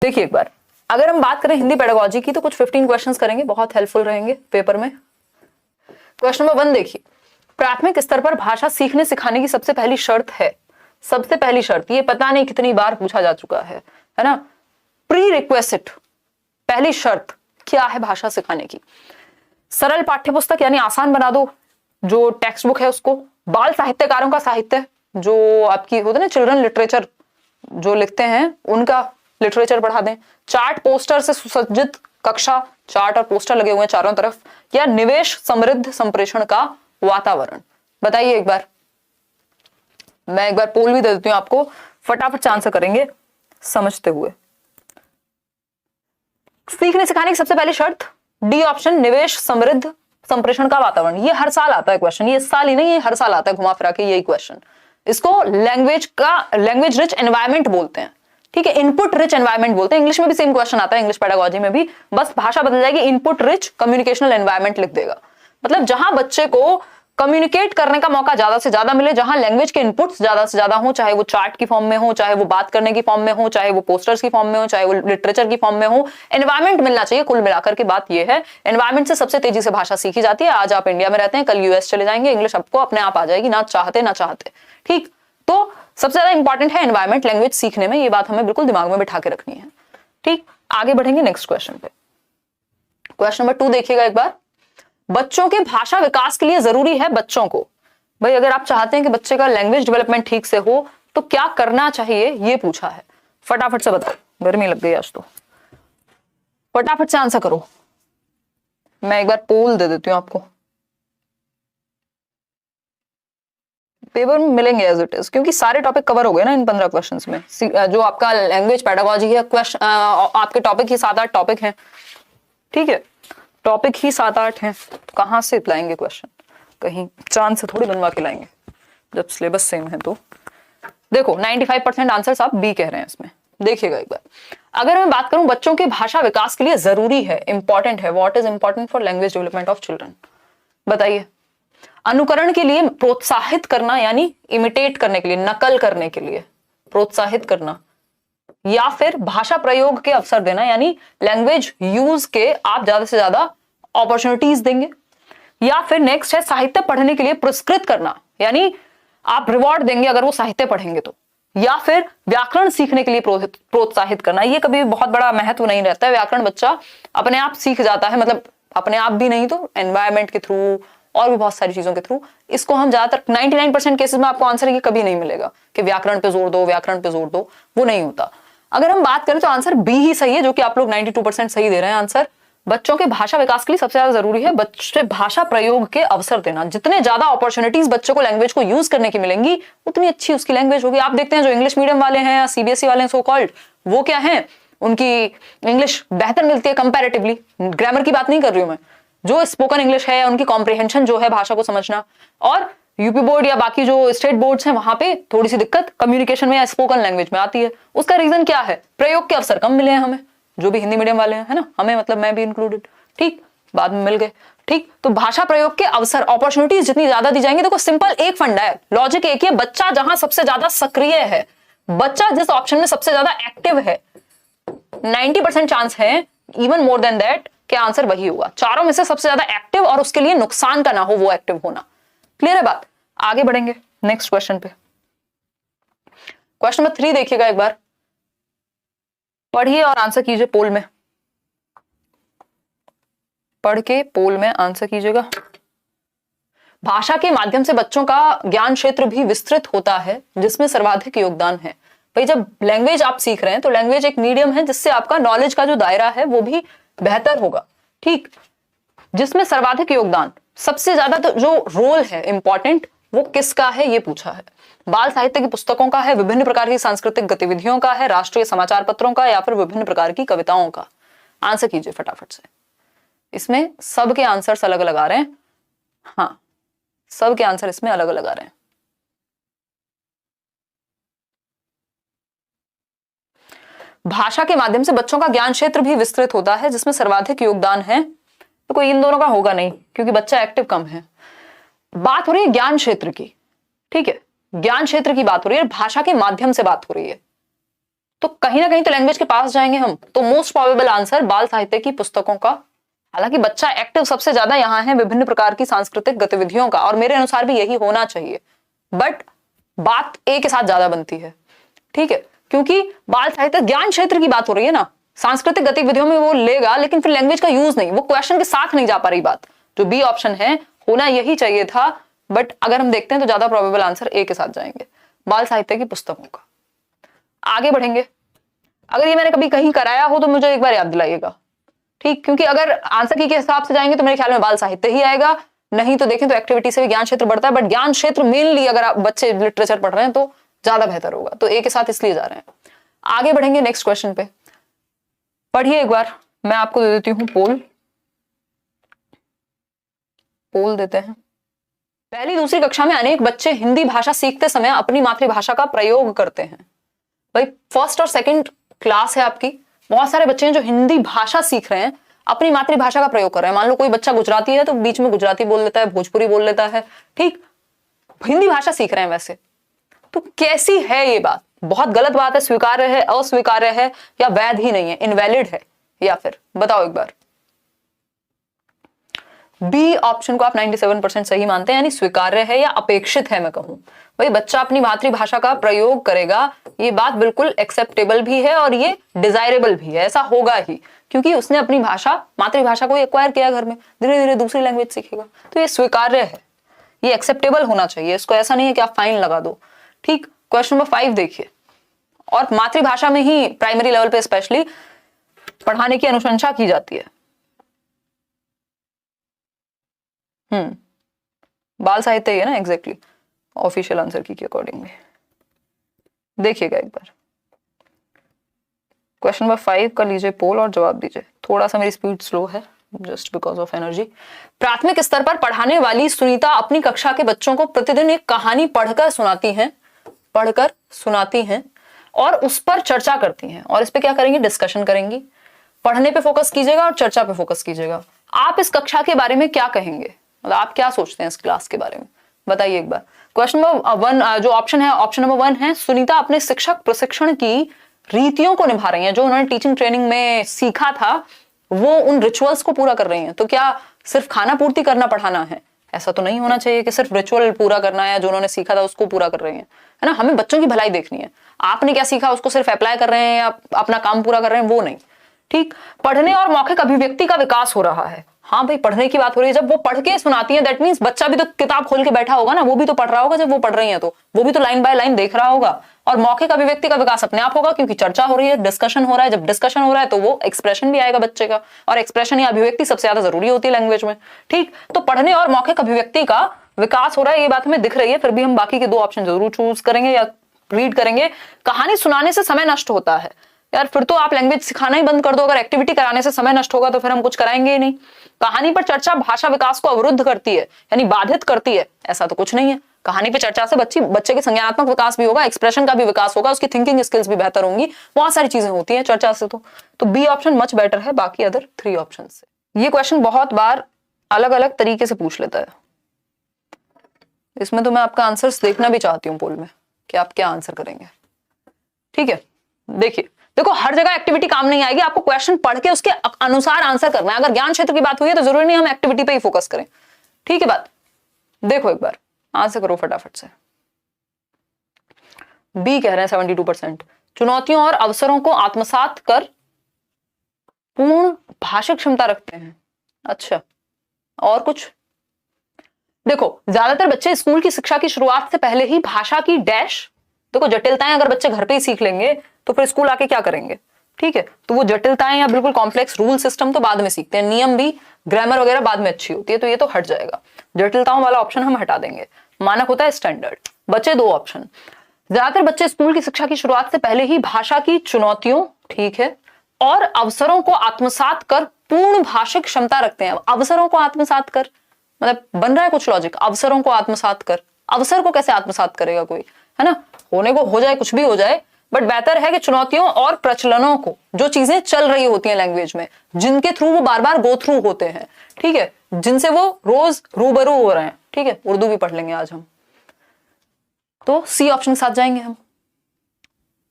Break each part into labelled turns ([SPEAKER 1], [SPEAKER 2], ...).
[SPEAKER 1] देखिए एक बार, अगर हम बात करें हिंदी पेडागोजी की तो कुछ 15 क्वेश्चंस करेंगे, बहुत हेल्पफुल रहेंगे पेपर में। क्वेश्चन नंबर 1 देखिए, प्राथमिक स्तर पर भाषा सीखने सिखाने की सबसे पहली शर्त है, सबसे पहली शर्त, ये पता नहीं कितनी बार पूछा जा चुका है ना, प्री रिक्वेस्ट, पहली शर्त क्या है भाषा सिखाने की? सरल पाठ्यपुस्तक यानी आसान बना दो जो टेक्स्ट बुक है उसको, बाल साहित्यकारों का साहित्य जो आपकी होता है ना, चिल्ड्रन लिटरेचर जो लिखते हैं उनका लिटरेचर बढ़ा दें, चार्ट पोस्टर से सुसज्जित कक्षा, चार्ट और पोस्टर लगे हुए हैं चारों तरफ, या निवेश समृद्ध संप्रेषण का वातावरण? बताइए एक बार, मैं एक बार पोल भी दे देती हूं आपको, फटाफट से आंसर करेंगे समझते हुए। सीखने सिखाने की सबसे पहली शर्त डी ऑप्शन, निवेश समृद्ध संप्रेषण का वातावरण। ये हर साल आता है क्वेश्चन, ये इस साल ही नहीं, ये हर साल आता है घुमा फिरा के यही क्वेश्चन। इसको लैंग्वेज रिच एनवायरमेंट बोलते हैं, ठीक है, इनपुट रिच एनवायरमेंट बोलते हैं। इंग्लिश में भी सेम क्वेश्चन आता है, इंग्लिश पेडागोजी में भी, बस भाषा बदल जाएगी, इनपुट रिच कम्युनिकेशनल एनवायरनमेंट लिख देगा। मतलब जहां बच्चे को कम्युनिकेट करने का मौका ज्यादा से ज्यादा मिले, जहां लैंग्वेज के इनपुट्स ज्यादा से ज्यादा हो, चाहे वो चार्ट की फॉर्म में हो, चाहे वो बात करने की फॉर्म में हो, चाहे वो पोस्टर्स की फॉर्म में हो, चाहे वो लिटरेचर की फॉर्म में हो, एनवायरनमेंट मिलना चाहिए। कुल मिलाकर के बात ये है, एनवायरनमेंट से सबसे तेजी से भाषा सीखी जाती है। आज आप इंडिया में रहते हैं, कल यूएस चले जाएंगे, इंग्लिश आपको अपने आप आ जाएगी, ना चाहते ना चाहते, ठीक। तो सबसे ज्यादा इंपॉर्टेंट है एनवायरनमेंट लैंग्वेज सीखने में, ये बात हमें बिल्कुल दिमाग में बिठा के रखनी है, ठीक। आगे बढ़ेंगे नेक्स्ट क्वेश्चन पे। क्वेश्चन नंबर 2 देखिएगा एक बार, बच्चों के भाषा विकास के लिए जरूरी है बच्चों को, भाई अगर आप चाहते हैं कि बच्चे का लैंग्वेज डेवलपमेंट ठीक से हो तो क्या करना चाहिए, ये पूछा है। फटाफट से बताओ, गर्मी लग गई आज तो, फटाफट से आंसर करो। मैं एक बार पोल दे देती हूं आपको, पेपर में मिलेंगे एज इट इज, क्योंकि सारे टॉपिक कवर हो गए ना इन 15 क्वेश्चंस में। जो आपका लैंग्वेज पेडागोजी है, क्वेश्चन आपके टॉपिक ही 7-8 टॉपिक हैं, ठीक है, टॉपिक ही 7-8 हैं, कहां से लाएंगे क्वेश्चन, कहीं चांद से थोड़ी बनवा के लाएंगे जब सिलेबस सेम है। तो देखो 95% आंसर्स आप बी कह रहे हैं इसमें। देखिएगा एक बार, अगर मैं बात करूं बच्चों के भाषा विकास के लिए जरूरी है, इंपॉर्टेंट है, what is important for language development of children, बताइए। अनुकरण के लिए प्रोत्साहित करना, यानी इमिटेट करने के लिए, नकल करने के लिए प्रोत्साहित करना, या फिर भाषा प्रयोग के अवसर देना, यानी लैंग्वेज यूज के आप ज्यादा से ज्यादा अपॉर्चुनिटीज देंगे, या फिर नेक्स्ट है साहित्य पढ़ने के लिए पुरस्कृत करना, यानी आप रिवॉर्ड देंगे अगर वो साहित्य पढ़ेंगे तो, या फिर व्याकरण सीखने के लिए प्रोत्साहित करना। ये कभी बहुत बड़ा महत्व नहीं रहता है, व्याकरण बच्चा अपने आप सीख जाता है, मतलब अपने आप भी नहीं तो एनवायरमेंट के थ्रू और भी बहुत सारी चीजों के थ्रू। इसको हम ज्यादातर 99% केसेस में आपको आंसर ये कभी नहीं मिलेगा कि व्याकरण पे जोर दो, व्याकरण पे जोर दो, वो नहीं होता। अगर हम बात करें तो आंसर बी ही सही है, जो कि आप लोग 92% सही दे रहे हैं आंसर। बच्चों के भाषा विकास के लिए सबसे ज्यादा जरूरी है बच्चे भाषा प्रयोग के अवसर देना। जितने ज्यादा अपॉर्चुनिटीज बच्चों को लैंग्वेज को यूज करने की मिलेंगी, उतनी अच्छी उसकी लैंग्वेज होगी। आप देखते हैं जो इंग्लिश मीडियम वाले हैं या सीबीएसई वाले हैं सो कॉल्ड, वो क्या है, उनकी इंग्लिश बेहतर मिलती है कंपैरेटिवली। ग्रामर की बात नहीं कर रही हूं मैं, जो स्पोकन इंग्लिश है, उनकी कॉम्प्रिहेंशन जो है भाषा को समझना, और यूपी बोर्ड या बाकी जो स्टेट बोर्ड्स हैं वहां पे थोड़ी सी दिक्कत कम्युनिकेशन में या स्पोकन लैंग्वेज में आती है। उसका रीजन क्या है, प्रयोग के अवसर कम मिले हैं हमें, जो भी हिंदी मीडियम वाले हैं, है ना, हमें मतलब मैं भी इंक्लूडेड, ठीक, बाद में मिल गए, ठीक। तो भाषा प्रयोग के अवसर, अपॉर्चुनिटीज जितनी ज्यादा दी जाएंगी, देखो सिंपल एक फंडा है, लॉजिक एक ही है, बच्चा जहां सबसे ज्यादा सक्रिय है, बच्चा जिस ऑप्शन में सबसे ज्यादा एक्टिव है, 90% चांस है, इवन मोर देन दैट, कि आंसर वही होगा। चारों में से सबसे ज्यादा एक्टिव और उसके लिए नुकसान का ना हो वो एक्टिव होना। क्लियर है बात? आगे बढ़ेंगे नेक्स्ट क्वेश्चन पे। क्वेश्चन नंबर 3 देखिएगा एक बार, पढ़िए और आंसर कीजिए पोल में, पढ़ के पोल में आंसर कीजिएगा। भाषा के माध्यम से बच्चों का ज्ञान क्षेत्र भी विस्तृत होता है जिसमें सर्वाधिक योगदान है। भाई जब लैंग्वेज आप सीख रहे हैं तो लैंग्वेज एक मीडियम है जिससे आपका नॉलेज का जो दायरा है वो भी बेहतर होगा, ठीक। जिसमें सर्वाधिक योगदान, सबसे ज्यादा तो जो रोल है इंपॉर्टेंट वो किसका है ये पूछा है। बाल साहित्य की पुस्तकों का है, विभिन्न प्रकार की सांस्कृतिक गतिविधियों का है, राष्ट्रीय समाचार पत्रों का, या फिर विभिन्न प्रकार की कविताओं का। आंसर कीजिए फटाफट से। इसमें सबके आंसर्स अलग अलग आ रहे हैं, हाँ सबके आंसर इसमें अलग अलग आ रहे हैं। भाषा के माध्यम से बच्चों का ज्ञान क्षेत्र भी विस्तृत होता है जिसमें सर्वाधिक योगदान है, तो कोई इन दोनों का होगा नहीं क्योंकि बच्चा एक्टिव कम है। बात हो रही है ज्ञान क्षेत्र की, ठीक है, ज्ञान क्षेत्र की बात हो रही है, भाषा के माध्यम से बात हो रही है। तो कहीं ना कहीं तो लैंग्वेज के पास जाएंगे हम। तो मोस्ट प्रोबेबल आंसर बाल साहित्य की पुस्तकों का। हालांकि बच्चा एक्टिव सबसे ज्यादा यहाँ है विभिन्न प्रकार की सांस्कृतिक गतिविधियों का, और मेरे अनुसार भी यही होना चाहिए, बट बात ए के साथ ज्यादा बनती है। ठीक है, क्योंकि बाल साहित्य ज्ञान क्षेत्र की बात हो रही है ना, सांस्कृतिक गतिविधियों में वो लेगा लेकिन फिर लैंग्वेज का यूज नहीं, वो क्वेश्चन के साथ नहीं जा पा रही बात। जो बी ऑप्शन है होना यही चाहिए था, बट अगर हम देखते हैं तो ज्यादा प्रोबेबल आंसर ए के साथ जाएंगे, बाल साहित्य की पुस्तकों का। आगे बढ़ेंगे। अगर ये मैंने कभी कहीं कराया हो तो मुझे एक बार याद दिलाइएगा, ठीक, क्योंकि अगर आंसर की के हिसाब से जाएंगे तो मेरे ख्याल में बाल साहित्य ही आएगा, नहीं तो देखें तो एक्टिविटी से भी ज्ञान क्षेत्र बढ़ता है, बट ज्ञान क्षेत्र मेनली अगर आप बच्चे लिटरेचर पढ़ रहे हैं तो ज्यादा बेहतर होगा, तो ए के साथ इसलिए जा रहे हैं। आगे बढ़ेंगे नेक्स्ट क्वेश्चन पे। पढ़िए एक बार, मैं आपको दे देती हूं पोल देते हैं। पहली दूसरी कक्षा में अनेक बच्चे हिंदी भाषा सीखते समय अपनी मातृभाषा का प्रयोग करते हैं। भाई फर्स्ट और सेकंड क्लास है आपकी, बहुत सारे बच्चे हैं जो हिंदी भाषा सीख रहे हैं, अपनी मातृभाषा का प्रयोग कर रहे हैं। मान लो कोई बच्चा गुजराती है तो बीच में गुजराती बोल लेता है, भोजपुरी बोल लेता है, ठीक, हिंदी भाषा सीख रहे हैं वैसे। तो कैसी है ये बात? बहुत गलत बात है, स्वीकार्य है, अस्वीकार्य है, या वैध ही नहीं है, इनवैलिड है, या फिर बताओ एक बार। बी ऑप्शन को आप 97% सही मानते हैं, यानी स्वीकार्य है या अपेक्षित है। मैं कहूं भाई बच्चा अपनी मातृभाषा का प्रयोग करेगा, ये बात बिल्कुल एक्सेप्टेबल भी है और ये डिजायरेबल भी है, ऐसा होगा ही, क्योंकि उसने अपनी भाषा मातृभाषा को एक्वायर किया घर में, धीरे धीरे दूसरी लैंग्वेज सीखेगा, तो ये स्वीकार्य है, ये एक्सेप्टेबल होना चाहिए। इसको ऐसा नहीं है कि आप फाइन लगा दो। ठीक, क्वेश्चन नंबर 5 देखिए, और मातृभाषा में ही प्राइमरी लेवल पे स्पेशली पढ़ाने की अनुशंसा की जाती है। बाल साहित्य है ना एग्जैक्टली, ऑफिशियल आंसर की अकॉर्डिंगली। देखिएगा एक बार क्वेश्चन नंबर 5 का लीजिए पोल और जवाब दीजिए। थोड़ा सा मेरी स्पीड स्लो है जस्ट बिकॉज ऑफ एनर्जी। प्राथमिक स्तर पर पढ़ाने वाली सुनीता अपनी कक्षा के बच्चों को प्रतिदिन एक कहानी पढ़कर सुनाती हैं और उस पर चर्चा करती हैं, और इस पे क्या करेंगी? डिस्कशन करेंगी। पढ़ने पे फोकस कीजिएगा और चर्चा पे फोकस कीजिएगा। आप इस कक्षा के बारे में क्या कहेंगे, मतलब आप क्या सोचते हैं इस क्लास के बारे में, बताइए एक बार। क्वेश्चन नंबर 1 जो ऑप्शन है, ऑप्शन नंबर 1 है सुनीता अपने शिक्षक प्रशिक्षण की रीतियों को निभा रही हैं, जो उन्होंने टीचिंग ट्रेनिंग में सीखा था वो उन रिचुअल्स को पूरा कर रही हैं। तो क्या सिर्फ खाना पूर्ति करना पढ़ाना है? ऐसा तो नहीं होना चाहिए कि सिर्फ रिचुअल पूरा करना है, जो उन्होंने सीखा था उसको पूरा कर रही हैं, है ना। हमें बच्चों की भलाई देखनी है, आपने क्या सीखा उसको सिर्फ अप्लाई कर रहे हैं या अपना काम पूरा कर रहे हैं, वो नहीं। ठीक, पढ़ने और मौखिक अभिव्यक्ति का विकास हो रहा है। हाँ भाई, पढ़ने की बात हो रही है, जब वो पढ़ के सुनाती है दैट मींस बच्चा भी तो किताब खोल के बैठा होगा ना, वो भी तो पढ़ रहा होगा। जब वो पढ़ रही है तो वो भी तो लाइन बाय लाइन देख रहा होगा, और मौखिक अभिव्यक्ति का विकास अपने आप होगा क्योंकि चर्चा हो रही है, डिस्कशन हो रहा है। जब डिस्कशन हो रहा है तो वो एक्सप्रेशन भी आएगा बच्चे का, और एक्सप्रेशन या अभिव्यक्ति सबसे ज्यादा जरूरी होती है लैंग्वेज में। ठीक, तो पढ़ने और मौखिक अभिव्यक्ति का विकास हो रहा है, ये बात हमें दिख रही है। फिर भी हम बाकी के 2 ऑप्शन जरूर चूज करेंगे या रीड करेंगे। कहानी सुनाने से समय नष्ट होता है, यार फिर तो आप लैंग्वेज सिखाना ही बंद कर दो। अगर एक्टिविटी कराने से समय नष्ट होगा तो फिर हम कुछ कराएंगे ही नहीं। कहानी पर चर्चा भाषा विकास को अवरुद्ध करती है, यानी बाधित करती है, ऐसा तो कुछ नहीं है। कहानी पे चर्चा से बच्चे के संज्ञानात्मक विकास भी होगा, एक्सप्रेशन का भी विकास होगा, उसकी थिंकिंग स्किल्स भी बेहतर होंगी, बहुत सारी चीजें होती हैं चर्चा से। तो बी ऑप्शन मच बेटर है बाकी अदर 3 ऑप्शन से। ये क्वेश्चन बहुत बार अलग अलग तरीके से पूछ लेता है, इसमें तो मैं आपका आंसर्स देखना भी चाहती हूँ पोल में कि आप क्या आंसर करेंगे। ठीक है, देखो हर जगह एक्टिविटी काम नहीं आएगी, आपको क्वेश्चन पढ़ के उसके अनुसार आंसर करना है। अगर ज्ञान क्षेत्र की बात हुई है तो जरूरी नहीं हम एक्टिविटी पे ही फोकस करें। ठीक है बात, देखो एक बार आंसर करो फटाफट से। बी कह रहे हैं 72%, चुनौतियों और अवसरों को आत्मसात कर पूर्ण भाषिक क्षमता रखते हैं। अच्छा, और कुछ? देखो ज्यादातर बच्चे स्कूल की शिक्षा की शुरुआत से पहले ही भाषा की डैश, देखो जटिलताएं अगर बच्चे घर पे ही सीख लेंगे तो फिर स्कूल आके क्या करेंगे? ठीक है, तो वो जटिलताएं या बिल्कुल कॉम्प्लेक्स रूल सिस्टम तो बाद में सीखते हैं, नियम भी, ग्रामर वगैरह बाद में अच्छी होती है, तो ये तो हट जाएगा। जटिलताओं वाला ऑप्शन हम हटा देंगे। मानक होता है स्टैंडर्ड। बचे 2 ऑप्शन। ज्यादातर बच्चे स्कूल की शिक्षा की शुरुआत से पहले ही भाषा की चुनौतियों, ठीक है, और अवसरों को आत्मसात कर पूर्ण भाषिक क्षमता रखते हैं। अवसरों को आत्मसात कर मतलब बन रहा है कुछ लॉजिक, अवसरों को आत्मसात कर, अवसर को कैसे आत्मसात करेगा कोई, है ना। होने को हो जाए, कुछ भी हो जाए, बट बेहतर है कि चुनौतियों और प्रचलनों को, जो चीजें चल रही होती हैं लैंग्वेज में, जिनके थ्रू वो बार बार गो थ्रू होते हैं, ठीक है, जिनसे वो रोज रूबरू हो रहे हैं। ठीक है, उर्दू भी पढ़ लेंगे आज हम, तो सी ऑप्शन के साथ जाएंगे हम।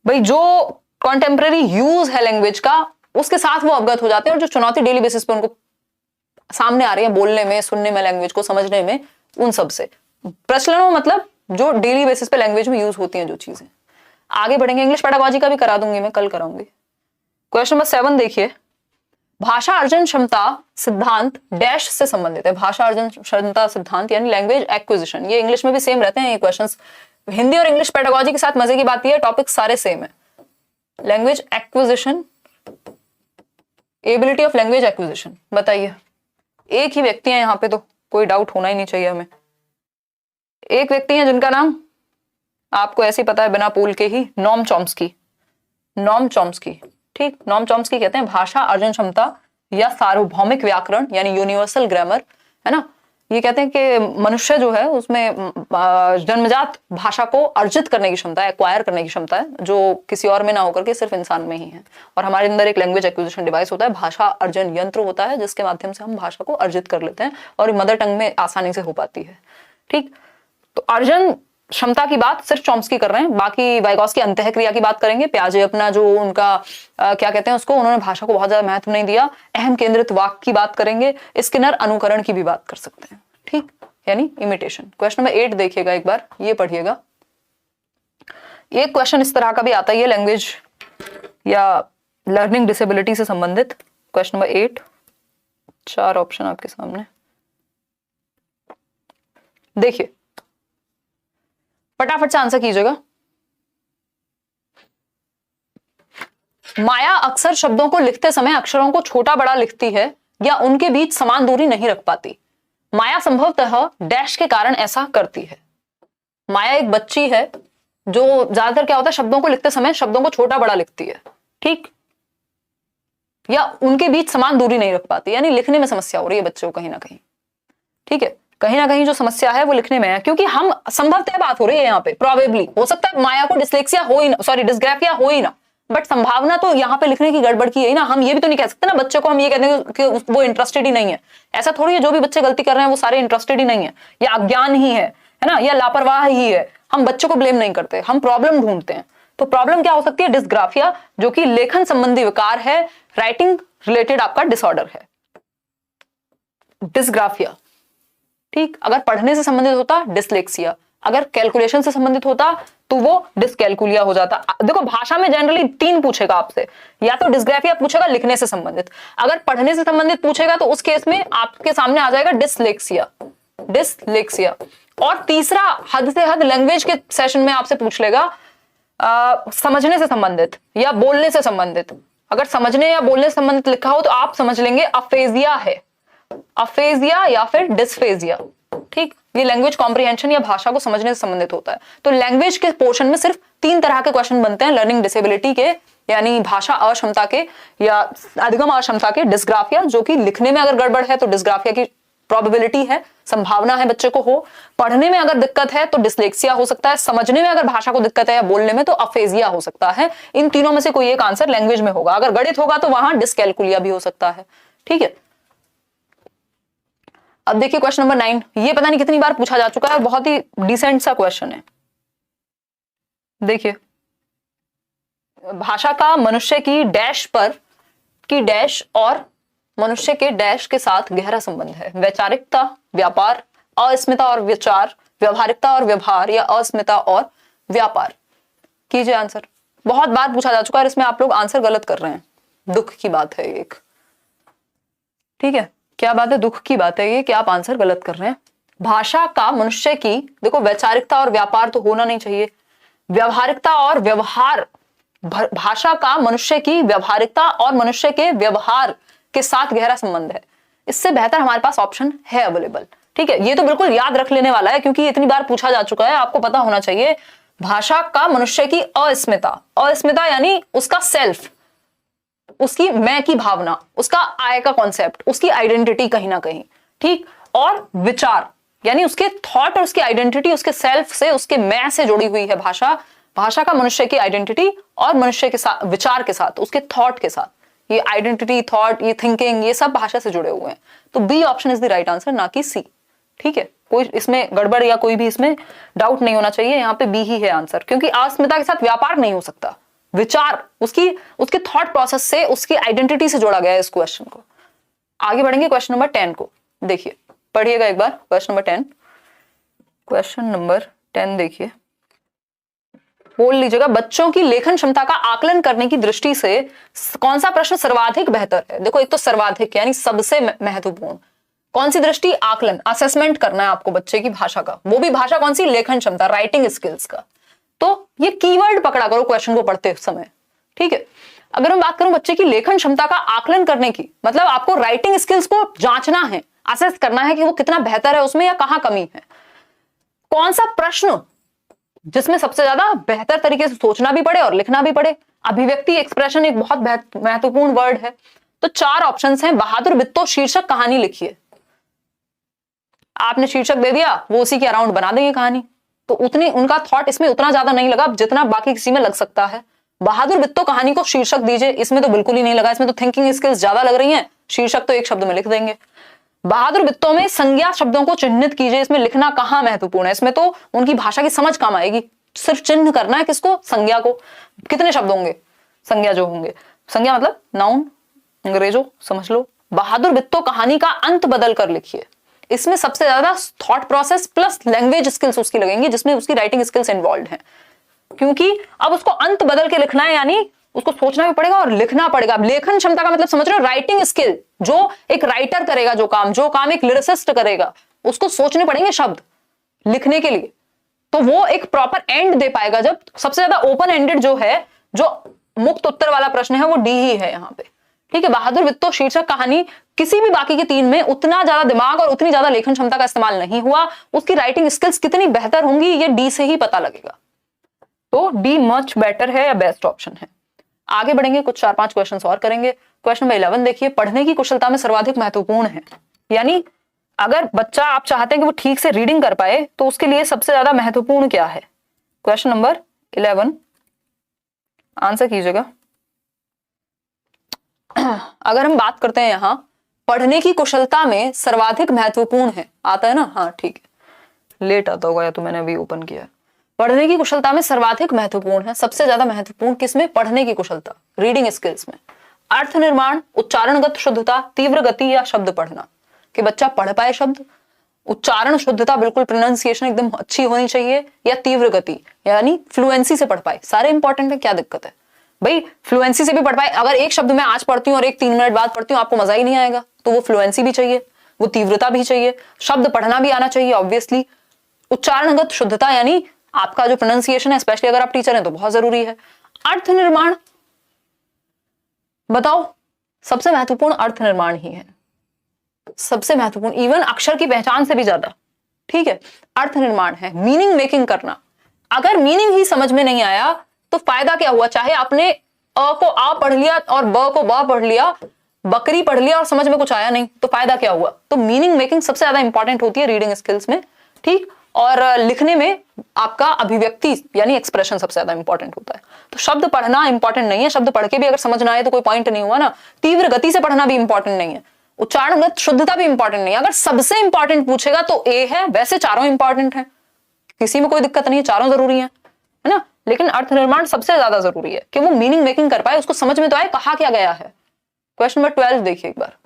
[SPEAKER 1] भाई जो कॉन्टेम्पररी यूज है लैंग्वेज का, उसके साथ वो अवगत हो जाते हैं, और जो चुनौती डेली बेसिस पे उनको सामने आ रही है बोलने में, सुनने में, लैंग्वेज को समझने में, उन सब से। प्रचलन मतलब जो डेली बेसिस पे लैंग्वेज में यूज होती हैं जो चीजें। आगे बढ़ेंगे, इंग्लिश पेडागॉजी का भी करा दूंगी मैं, कल कराऊंगी। क्वेश्चन नंबर 7 देखिए, भाषा अर्जन क्षमता सिद्धांत डैश से संबंधित है। भाषा अर्जन क्षमता सिद्धांत यानी लैंग्वेज एक्विजिशन। ये इंग्लिश में भी सेम रहते हैं ये क्वेश्चंस। हिंदी और इंग्लिश पेडागॉजी के साथ मजे की बात ये, टॉपिक सारे सेम है। Language acquisition, ability of language acquisition. बताइए, एक ही व्यक्ति है यहाँ पे, तो कोई डाउट होना ही नहीं चाहिए हमें। एक व्यक्ति है जिनका नाम आपको ऐसे ही पता है बिना पूल के ही, नॉम चॉम्स्की। नॉम चॉम्स्की, ठीक, नॉम चॉम्स्की कहते हैं भाषा अर्जन क्षमता या सार्वभौमिक व्याकरण यानी यूनिवर्सल ग्रामर, है ना। ये कहते हैं कि मनुष्य जो है उसमें जन्मजात भाषा को अर्जित करने की क्षमता है, एक्वायर करने की क्षमता है, जो किसी और में ना होकर के सिर्फ इंसान में ही है। और हमारे अंदर एक लैंग्वेज एक्विजिशन डिवाइस होता है, भाषा अर्जन यंत्र होता है, जिसके माध्यम से हम भाषा को अर्जित कर लेते हैं और मदर टंग में आसानी से हो पाती है। ठीक, तो अर्जन क्षमता की बात सिर्फ चॉम्स्की कर रहे हैं, बाकी वाइगॉस्की अंतःक्रिया की बात करेंगे। प्याजे अपना जो उनका क्या कहते हैं उसको, उन्होंने भाषा को बहुत ज्यादा महत्व नहीं दिया। अहम केंद्रित वाक्य की बात करेंगे। स्किनर अनुकरण की भी बात कर सकते हैं, ठीक, यानी इमिटेशन। क्वेश्चन नंबर 8 देखिएगा एक बार, ये पढ़िएगा। एक क्वेश्चन इस तरह का भी आता है लैंग्वेज या लर्निंग डिसेबिलिटी से संबंधित। क्वेश्चन नंबर 8, 4 ऑप्शन आपके सामने देखिए, फटाफट से आंसर कीजिएगा। माया अक्सर शब्दों को लिखते समय अक्षरों को छोटा बड़ा लिखती है या उनके बीच समान दूरी नहीं रख पाती। माया संभवतः डैश के कारण ऐसा करती है। माया एक बच्ची है जो ज्यादातर क्या होता है, शब्दों को लिखते समय शब्दों को छोटा बड़ा लिखती है, ठीक, या उनके बीच समान दूरी नहीं रख पाती, यानी लिखने में समस्या हो रही है बच्चों को कहीं ना कहीं। ठीक है, कहीं ना कहीं जो समस्या है वो लिखने में है, क्योंकि हम संभवतः बात हो रही है यहाँ पे, प्रोबेबली हो सकता है माया को डिस्लेक्सिया हो ही ना, सॉरी डिस्ग्राफिया हो ही ना, बट संभावना तो यहाँ पे लिखने की गड़बड़ की है ना। हम ये भी तो नहीं कह सकते ना बच्चे को, हम ये कहते हैं कि वो इंटरेस्टेड ही नहीं है। ऐसा थोड़ी है जो भी बच्चे गलती कर रहे हैं वो सारे इंटरेस्टेड ही नहीं है, या अज्ञान ही है ना, या लापरवाह ही है। हम बच्चों को ब्लेम नहीं करते, हम प्रॉब्लम ढूंढते हैं। तो प्रॉब्लम क्या हो सकती है, डिस्ग्राफिया, जो कि लेखन संबंधी विकार है, राइटिंग रिलेटेड आपका डिसऑर्डर है डिस्ग्राफिया। ठीक, अगर पढ़ने से संबंधित होता डिसलेक्सिया, अगर कैलकुलेशन से संबंधित होता तो वो डिसकैलकुलिया हो जाता। देखो भाषा में जनरली 3 पूछेगा आपसे, या तो डिस्ग्राफिया पूछेगा लिखने से संबंधित, अगर पढ़ने से संबंधित पूछेगा तो उस केस में आपके सामने आ जाएगा डिसलेक्सिया, डिसलेक्सिया। और तीसरा हद से हद लैंग्वेज के सेशन में आपसे पूछ लेगा समझने से संबंधित या बोलने से संबंधित। अगर समझने या बोलने से संबंधित लिखा हो तो आप समझ लेंगे अफेजिया है, अफेजिया या फिर डिस्फेजिया। ठीक, ये लैंग्वेज कॉम्प्रिहेंशन या भाषा को समझने से संबंधित होता है। तो लैंग्वेज के पोर्शन में सिर्फ 3 तरह के क्वेश्चन बनते हैं लर्निंग डिसेबिलिटी के, यानी भाषा अक्षमता के या अधिगम अक्षमता के। डिस्ग्राफिया, जो कि लिखने में अगर गड़बड़ है तो डिस्ग्राफिया की प्रोबेबिलिटी है, संभावना है बच्चे को हो। पढ़ने में अगर दिक्कत है तो डिसलेक्सिया हो सकता है, समझने में अगर भाषा को दिक्कत है या बोलने में तो अफेजिया हो सकता है। इन तीनों में से कोई एक आंसर लैंग्वेज में होगा। अगर गणित होगा तो वहां डिसकैलकुलिया भी हो सकता है। ठीक है, अब देखिए क्वेश्चन नंबर 9, ये पता नहीं कितनी बार पूछा जा चुका है, बहुत ही डिसेंट सा क्वेश्चन है। देखिए, भाषा का मनुष्य की डैश पर की डैश और मनुष्य के डैश के साथ गहरा संबंध है। वैचारिकता, व्यापार, अस्मिता और विचार, व्यवहारिकता और व्यवहार, या अस्मिता और व्यापार। कीजिए आंसर। बहुत बार पूछा जा चुका है, इसमें आप लोग आंसर गलत कर रहे हैं। दुख की बात है एक, ठीक है, क्या बात है, दुख की बात है ये कि आप आंसर गलत कर रहे हैं। भाषा का मनुष्य की, देखो वैचारिकता और व्यापार तो होना नहीं चाहिए, व्यवहारिकता और व्यवहार। भाषा का मनुष्य की व्यवहारिकता और मनुष्य के व्यवहार के साथ गहरा संबंध है। इससे बेहतर हमारे पास ऑप्शन है अवेलेबल। ठीक है, ये तो बिल्कुल याद रख लेने वाला है क्योंकि ये इतनी बार पूछा जा चुका है, आपको पता होना चाहिए। भाषा का मनुष्य की अस्मिता, अस्मिता यानी उसका सेल्फ, उसकी मैं की भावना, उसका आय का कॉन्सेप्ट, उसकी आइडेंटिटी कहीं ना कहीं। ठीक, और विचार यानी उसके थॉट और उसकी आइडेंटिटी उसके सेल्फ से, उसके मैं से जुड़ी हुई है भाषा। भाषा का मनुष्य की आइडेंटिटी और मनुष्य के साथ, विचार के साथ, उसके थॉट के साथ, ये आइडेंटिटी, थॉट, ये थिंकिंग, ये सब भाषा से जुड़े हुए हैं। तो B option is the right answer, ना कि सी। ठीक है, कोई इसमें गड़बड़ या कोई भी इसमें डाउट नहीं होना चाहिए, यहाँ पे बी ही है आंसर, क्योंकि अस्मिता के साथ व्यापार नहीं हो सकता। विचार, उसके थॉट प्रोसेस से, उसकी आइडेंटिटी से जोड़ा गया है इस क्वेश्चन को। आगे बढ़ेंगे क्वेश्चन नंबर 10 को, देखिए पढ़िएगा एक बार क्वेश्चन नंबर 10। क्वेश्चन नंबर 10 देखिए, बोल लीजिएगा, बच्चों की लेखन क्षमता का आकलन करने की दृष्टि से कौन सा प्रश्न सर्वाधिक बेहतर है। देखो एक तो सर्वाधिक यानी सबसे महत्वपूर्ण, कौन सी दृष्टि, आकलन, असेसमेंट करना है आपको बच्चे की भाषा का, वो भी भाषा कौन सी, लेखन क्षमता, राइटिंग स्किल्स का। तो ये कीवर्ड पकड़ा करो क्वेश्चन को पढ़ते समय, ठीक है। अगर मैं बात करूं बच्चे की लेखन क्षमता का आकलन करने की, मतलब आपको राइटिंग स्किल्स को जांचना है, असेस करना है कि वो कितना बेहतर है उसमें या कहां कमी है। कौन सा प्रश्न जिसमें सबसे ज्यादा बेहतर तरीके से सोचना भी पड़े और लिखना भी पड़े। अभिव्यक्ति, एक्सप्रेशन एक बहुत महत्वपूर्ण वर्ड है। तो 4 ऑप्शंस हैं। बहादुर बित्तो शीर्षक कहानी लिखिए, आपने शीर्षक दे दिया, वो उसी के अराउंड बना देंगे कहानी। तो उतनी उनका थॉट इसमें उतना ज्यादा नहीं लगा जितना बाकी किसी में लग सकता है। बहादुर बित्तो कहानी को शीर्षक दीजिए, इसमें तो बिल्कुल ही नहीं लगा, इसमें तो थिंकिंग स्किल्स ज्यादा लग रही हैं, शीर्षक तो एक शब्द में लिख देंगे। बहादुर बित्तो में संज्ञा शब्दों को चिन्हित कीजिए, इसमें लिखना कहां महत्वपूर्ण है, इसमें तो उनकी भाषा की समझ काम आएगी, सिर्फ चिन्ह करना है किसको, संज्ञा को। कितने शब्द होंगे संज्ञा जो होंगे, संज्ञा मतलब नाउन, अंग्रेजों समझ लो। बहादुर बित्तो कहानी का अंत बदल कर लिखिए, इसमें सबसे ज्यादा thought process plus language skills उसकी लगेंगी, जिसमें उसकी राइटिंग स्किल्स इन्वॉल्व हैं, क्योंकि अब उसको अंत बदल के लिखना है, यानी उसको सोचना भी पड़ेगा और लिखना पड़ेगा। अब लेखन क्षमता का मतलब समझ रहे हो, राइटिंग स्किल, जो एक राइटर करेगा, जो काम एक लिरिसिस्ट करेगा, उसको सोचने पड़ेंगे शब्द लिखने के लिए, तो वो एक प्रॉपर एंड दे पाएगा। जब सबसे ज्यादा ओपन एंडेड जो है, जो मुक्त उत्तर वाला प्रश्न है, वो डी ही है यहाँ पे, ठीक है। बहादुर बित्तो शीर्षक कहानी, किसी भी बाकी के 3 में उतना ज्यादा दिमाग और उतनी ज्यादा लेखन क्षमता का इस्तेमाल नहीं हुआ, उसकी राइटिंग स्किल्स कितनी बेहतर होंगी ये डी से ही पता लगेगा। तो डी मच बेटर है या बेस्ट ऑप्शन है। आगे बढ़ेंगे, कुछ 4-5 क्वेश्चन और करेंगे। क्वेश्चन नंबर 11 देखिए, पढ़ने की कुशलता में सर्वाधिक महत्वपूर्ण है, यानी अगर बच्चा आप चाहते हैं कि वो ठीक से रीडिंग कर पाए तो उसके लिए सबसे ज्यादा महत्वपूर्ण क्या है। क्वेश्चन नंबर 11 आंसर कीजिएगा। अगर हम बात करते हैं यहां पढ़ने की कुशलता में सर्वाधिक महत्वपूर्ण है, आता है ना, हाँ ठीक है, लेट आता होगा या तो मैंने अभी ओपन किया। पढ़ने की कुशलता में सर्वाधिक महत्वपूर्ण है, सबसे ज्यादा महत्वपूर्ण किसमें, पढ़ने की कुशलता, रीडिंग स्किल्स में। अर्थ निर्माण, उच्चारणगत शुद्धता, तीव्र गति या शब्द पढ़ना, कि बच्चा पढ़ पाए शब्द, उच्चारण शुद्धता बिल्कुल प्रोनाउंसिएशन एकदम अच्छी होनी चाहिए, या तीव्र गति यानी फ्लुएंसी से पढ़ पाए। सारे इंपॉर्टेंट है, क्या दिक्कत है भाई, फ्लुएंसी से भी पढ़ पाए। अगर एक शब्द मैं आज पढ़ती हूँ और एक 3 मिनट बाद पढ़ती हूँ, आपको मजा ही नहीं आएगा, तो वो फ्लुएंसी भी चाहिए, वो तीव्रता भी चाहिए, शब्द पढ़ना भी आना चाहिए ऑब्वियसली। उच्चारणगत शुद्धता यानी आपका जो प्रोनाउंसिएशन है, स्पेशली अगर आप टीचर हैं तो बहुत जरूरी है। अर्थ निर्माण, बताओ सबसे महत्वपूर्ण अर्थ निर्माण ही है, सबसे महत्वपूर्ण, इवन अक्षर की पहचान से भी ज्यादा, ठीक है, अर्थ निर्माण है। मीनिंग मेकिंग करना, अगर मीनिंग ही समझ में नहीं आया तो फायदा क्या हुआ, चाहे आपने अ को आ पढ़ लिया और ब को ब पढ़ लिया, बकरी पढ़ लिया और समझ में कुछ आया नहीं, तो फायदा क्या हुआ। तो मीनिंग मेकिंग सबसे ज्यादा इंपॉर्टेंट होती है रीडिंग स्किल्स में, ठीक। और लिखने में आपका अभिव्यक्ति यानी एक्सप्रेशन सबसे ज्यादा इंपॉर्टेंट होता है। तो शब्द पढ़ना इंपॉर्टेंट नहीं है, शब्द पढ़ के भी अगर समझ ना आए तो कोई पॉइंट नहीं हुआ ना। तीव्र गति से पढ़ना भी इंपॉर्टेंट नहीं है, उच्चारणगत शुद्धता भी इंपॉर्टेंट नहीं है। अगर सबसे इंपॉर्टेंट पूछेगा तो ए है, वैसे चारों इंपॉर्टेंट है, किसी में कोई दिक्कत नहीं है, चारों जरूरी है ना। लेकिन अर्थ निर्माण सबसे ज्यादा जरूरी है कि वो मीनिंग मेकिंग कर पाए, उसको समझ में तो आए कहा क्या गया है। क्वेश्चन नंबर 12 देखिए एक बार,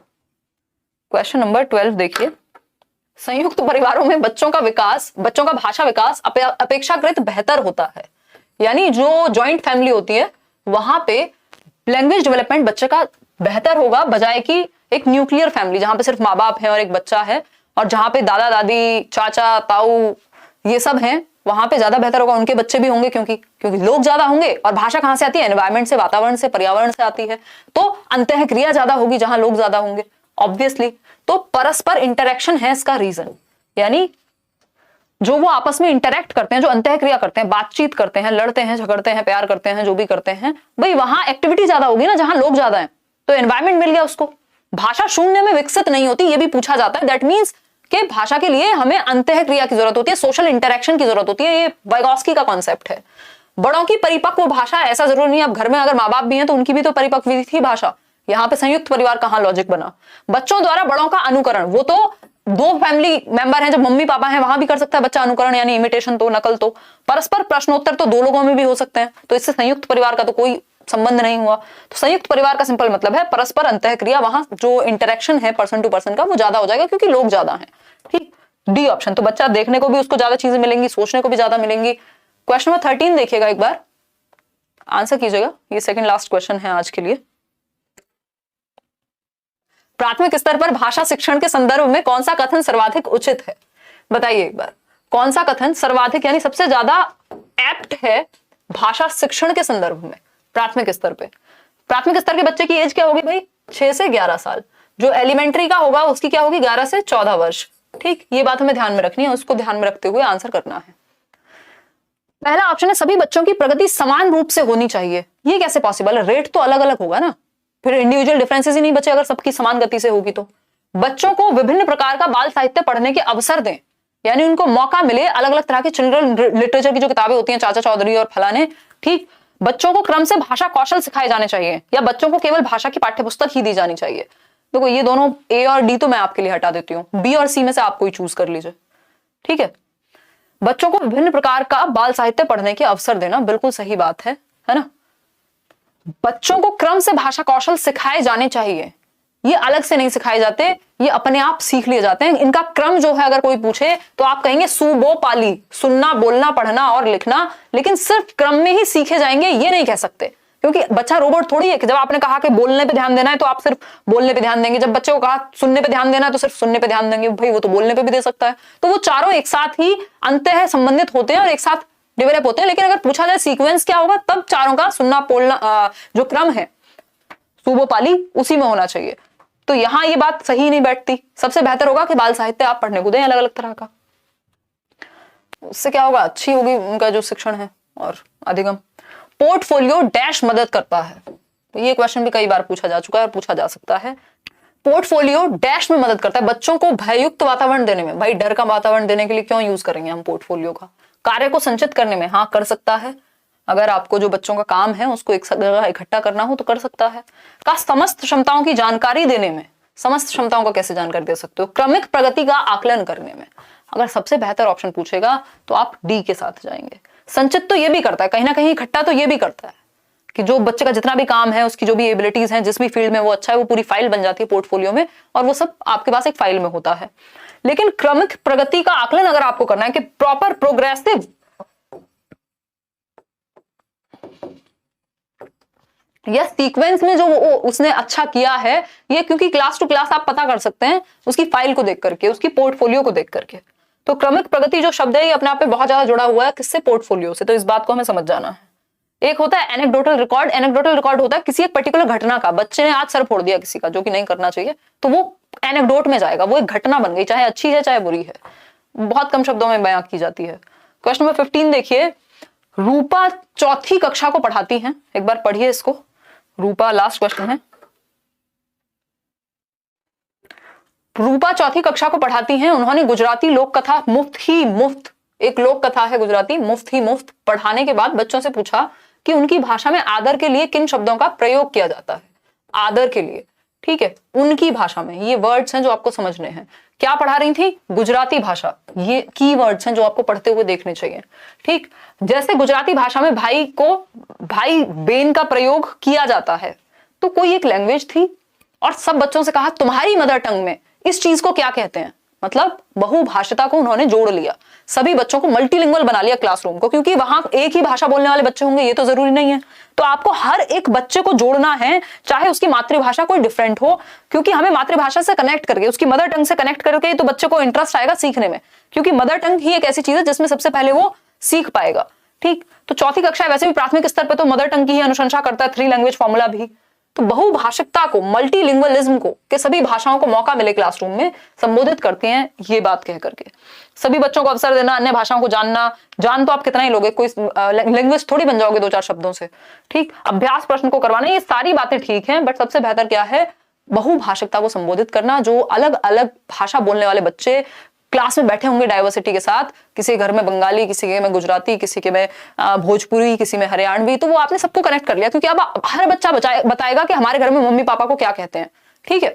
[SPEAKER 1] क्वेश्चन नंबर 12 देखिए, संयुक्त परिवारों में बच्चों का भाषा विकास अपेक्षाकृत बेहतर होता है, यानी जो जॉइंट फैमिली होती है वहां पे लैंग्वेज डेवलपमेंट बच्चे का बेहतर होगा, बजाय कि एक न्यूक्लियर फैमिली जहां पे सिर्फ माँ बाप है और एक बच्चा है, और जहां पे दादा दादी चाचा ताऊ ये सब हैं, वहां पे ज्यादा बेहतर होगा। उनके बच्चे भी होंगे क्योंकि लोग ज्यादा होंगे, और भाषा कहां से आती है, एनवायरमेंट से, वातावरण से, पर्यावरण से आती है। तो अंतःक्रिया ज्यादा होगी जहां लोग ज्यादा होंगे ऑब्वियसली। तो परस्पर इंटरेक्शन है इसका रीजन, यानी जो वो आपस में इंटरेक्ट करते हैं, जो अंतःक्रिया करते हैं, बातचीत करते हैं, लड़ते हैं, झगड़ते हैं, प्यार करते हैं, जो भी करते हैं, भाई वहां एक्टिविटी ज्यादा होगी ना जहां लोग ज्यादा हैं, तो एनवायरमेंट मिल गया उसको। भाषा शून्य में विकसित नहीं होती, ये भी पूछा जाता है। दैट मीन्स कि भाषा के लिए हमें अंतःक्रिया की जरूरत होती है, सोशल इंटरेक्शन की जरूरत होती है। ये वाइगॉस्की का कॉन्सेप्ट है। बड़ों की परिपक्व भाषा, ऐसा जरूरी नहीं, अब घर में अगर माँ बाप भी हैं तो उनकी भी तो परिपक्व थी भाषा। यहाँ पे संयुक्त परिवार कहाँ लॉजिक बना। बच्चों द्वारा बड़ों का अनुकरण, वो तो 2 फैमिली मेंबर हैं, जब मम्मी पापा हैं वहां भी कर सकता है बच्चा अनुकरण, यानी इमिटेशन, तो नकल। तो परस्पर प्रश्नोत्तर तो 2 लोगों में भी हो सकते हैं, तो इससे संयुक्त परिवार का तो कोई संबंध नहीं हुआ। तो संयुक्त परिवार का सिंपल मतलब है परस्पर अंतःक्रिया, वहां जो इंटरेक्शन है पर्सन टू पर्सन का वो ज्यादा हो जाएगा क्योंकि लोग ज्यादा हैं। ठीक, डी ऑप्शन। तो बच्चा देखने को भी उसको ज्यादा चीजें मिलेंगी, सोचने को भी ज्यादा मिलेंगी। क्वेश्चन नंबर 13 देखिएगा, एक बार आंसर कीजिएगा, ये सेकंड लास्ट क्वेश्चन है आज के लिए। प्राथमिक स्तर पर भाषा शिक्षण के संदर्भ में कौन सा कथन सर्वाधिक उचित है? बताइए एक बार, कौन सा कथन सर्वाधिक यानी सबसे ज्यादा एप्ट है भाषा शिक्षण के संदर्भ में प्राथमिक स्तर पे? प्राथमिक स्तर के बच्चे की एज क्या होगी भाई? 6 से 11 साल। जो एलिमेंट्री का होगा उसकी क्या होगी? 11 से 14 वर्ष। ठीक, ये बात हमें ध्यान में रखनी है, उसको ध्यान में रखते हुए आंसर करना है। पहला ऑप्शन है सभी बच्चों की प्रगति समान रूप से होनी चाहिए। ये कैसे पॉसिबल है? रेट तो अलग अलग होगा ना, फिर इंडिविजुअल डिफरेंसेस ही नहीं बचे अगर सबकी समान गति से होगी तो। बच्चों को विभिन्न प्रकार का बाल साहित्य पढ़ने के अवसर दें, यानी उनको मौका मिले अलग अलग तरह की चिल्ड्रन लिटरेचर की जो किताबें होती हैं, चाचा चौधरी और फलाने। ठीक, बच्चों को क्रम से भाषा कौशल सिखाए जाने चाहिए या बच्चों को केवल भाषा की पाठ्यपुस्तक ही दी जानी चाहिए? देखो ये दोनों ए और डी तो मैं आपके लिए हटा देती हूँ, बी और सी में से आप कोई चूज कर लीजिए। ठीक है, बच्चों को विभिन्न प्रकार का बाल साहित्य पढ़ने के अवसर देना बिल्कुल सही बात है ना। बच्चों को क्रम से भाषा कौशल सिखाए जाने चाहिए, ये अलग से नहीं सिखाए जाते, ये अपने आप सीख लिए जाते हैं। इनका क्रम जो है अगर कोई पूछे तो आप कहेंगे सुबो पाली, सुनना बोलना पढ़ना और लिखना, लेकिन सिर्फ क्रम में ही सीखे जाएंगे ये नहीं कह सकते, क्योंकि बच्चा रोबोट थोड़ी है कि जब आपने कहा कि बोलने पे ध्यान देना है तो आप सिर्फ बोलने पे ध्यान देंगे, जब बच्चे को कहा सुनने पे ध्यान देना है तो सिर्फ सुनने पे ध्यान देंगे। भाई वो तो बोलने पे भी दे सकता है। तो वो चारों एक साथ ही अंतः संबंधित होते हैं और एक साथ डेवलप होते हैं। लेकिन अगर पूछा जाए सीक्वेंस क्या होगा, तब चारों का सुनना बोलना जो क्रम है सुबो पाली उसी में होना चाहिए। तो यहां ये बात सही नहीं बैठती। सबसे बेहतर होगा कि बाल साहित्य आप पढ़ने को दें अलग अलग तरह का, उससे क्या होगा, अच्छी होगी उनका जो शिक्षण है और अधिगम। पोर्टफोलियो डैश मदद करता है, तो ये क्वेश्चन भी कई बार पूछा जा चुका है और पूछा जा सकता है। पोर्टफोलियो डैश में मदद करता है, बच्चों को भययुक्त वातावरण देने में। भाई डर का वातावरण देने के लिए क्यों यूज करेंगे हम पोर्टफोलियो का? कार्य को संचित करने में, हाँ कर सकता है। अगर आपको जो बच्चों का काम है उसको एक जगह इकट्ठा करना हो तो कर सकता है। का समस्त क्षमताओं की जानकारी देने में, समस्त क्षमताओं का कैसे जानकारी दे सकते हो? क्रमिक प्रगति का आकलन करने में। अगर सबसे बेहतर ऑप्शन पूछेगा तो आप डी के साथ जाएंगे। संचित तो ये भी करता है, कहीं ना कहीं इकट्ठा तो ये भी करता है कि जो बच्चे का जितना भी काम है, उसकी जो भी एबिलिटीज हैं, जिस भी फील्ड में वो अच्छा है, वो पूरी फाइल बन जाती है पोर्टफोलियो में और वो सब आपके पास एक फाइल में होता है। लेकिन क्रमिक प्रगति का आकलन अगर आपको करना है कि प्रॉपर प्रोग्रेसिव, या सीक्वेंस में जो उसने अच्छा किया है, ये क्योंकि क्लास टू क्लास आप पता कर सकते हैं उसकी फाइल को देख करके, उसकी पोर्टफोलियो को देख करके। तो क्रमिक प्रगति जो शब्द है ये अपने आप में बहुत ज्यादा जुड़ा हुआ है किससे? पोर्टफोलियो से। तो इस बात को हमें समझ जाना है। एक होता है एनेक्डोटल रिकॉर्ड। एनेक्डोटल रिकॉर्ड होता है किसी एक पर्टिकुलर घटना का, बच्चे ने आज सर फोड़ दिया किसी का, जो कि नहीं करना चाहिए, तो वो एनेक्डोट में जाएगा, वो एक घटना बन गई, चाहे अच्छी है चाहे बुरी है, बहुत कम शब्दों में बयां की जाती है। क्वेश्चन नंबर 15 देखिए, रूपा चौथी कक्षा को पढ़ाती हैं, एक बार पढ़िए इसको। रूपा, लास्ट क्वेश्चन है। रूपा चौथी कक्षा को पढ़ाती हैं, उन्होंने गुजराती लोक कथा मुफ्त ही मुफ्त, एक लोक कथा है गुजराती, मुफ्त ही मुफ्त पढ़ाने के बाद बच्चों से पूछा कि उनकी भाषा में आदर के लिए किन शब्दों का प्रयोग किया जाता है? आदर के लिए, ठीक है, उनकी भाषा में, ये वर्ड्स हैं जो आपको समझने हैं। क्या पढ़ा रही थी? गुजराती भाषा। ये की वर्ड्स हैं जो आपको पढ़ते हुए देखने चाहिए। ठीक, जैसे गुजराती भाषा में भाई को भाई बेन का प्रयोग किया जाता है, तो कोई एक लैंग्वेज थी और सब बच्चों से कहा तुम्हारी मदर टंग में इस चीज को क्या कहते हैं? मतलब बहुभाषिता को उन्होंने जोड़ लिया, सभी बच्चों को मल्टीलिंगुअल बना लिया क्लासरूम को, क्योंकि वहां एक ही भाषा बोलने वाले बच्चे होंगे ये तो जरूरी नहीं है। तो आपको हर एक बच्चे को जोड़ना है, चाहे उसकी मातृभाषा कोई डिफरेंट हो, क्योंकि हमें मातृभाषा से कनेक्ट करके, उसकी मदर टंग से कनेक्ट करके तो बच्चे को इंटरेस्ट आएगा सीखने में, क्योंकि मदर टंग ही एक ऐसी चीज है जिसमें सबसे पहले वो सीख पाएगा। ठीक, तो चौथी कक्षा वैसे भी प्राथमिक स्तर पर तो मदर टंग की ही अनुशंसा करता है, 3 लैंग्वेज फॉर्मूला भी। तो बहुभाषिकता को, मल्टीलिंगुअलिज्म को, कि सभी भाषाओं को मौका मिले क्लासरूम में, संबोधित करते हैं ये बात कह करके। सभी बच्चों को अवसर देना, अन्य भाषाओं को जानना। जान तो आप कितना ही लोगे, कोई लैंग्वेज थोड़ी बन जाओगे 2-4 शब्दों से। ठीक, अभ्यास प्रश्न को करवाना, ये सारी बातें ठीक हैं, बट सबसे बेहतर क्या है? बहुभाषिकता को संबोधित करना। जो अलग अलग भाषा बोलने वाले बच्चे क्लास में बैठे होंगे डाइवर्सिटी के साथ, किसी घर में बंगाली, किसी के में गुजराती, किसी के में भोजपुरी, किसी में हरियाणवी, तो वो आपने सबको कनेक्ट कर लिया, क्योंकि अब हर बच्चा बताएगा कि हमारे घर में मम्मी पापा को क्या कहते हैं। ठीक है।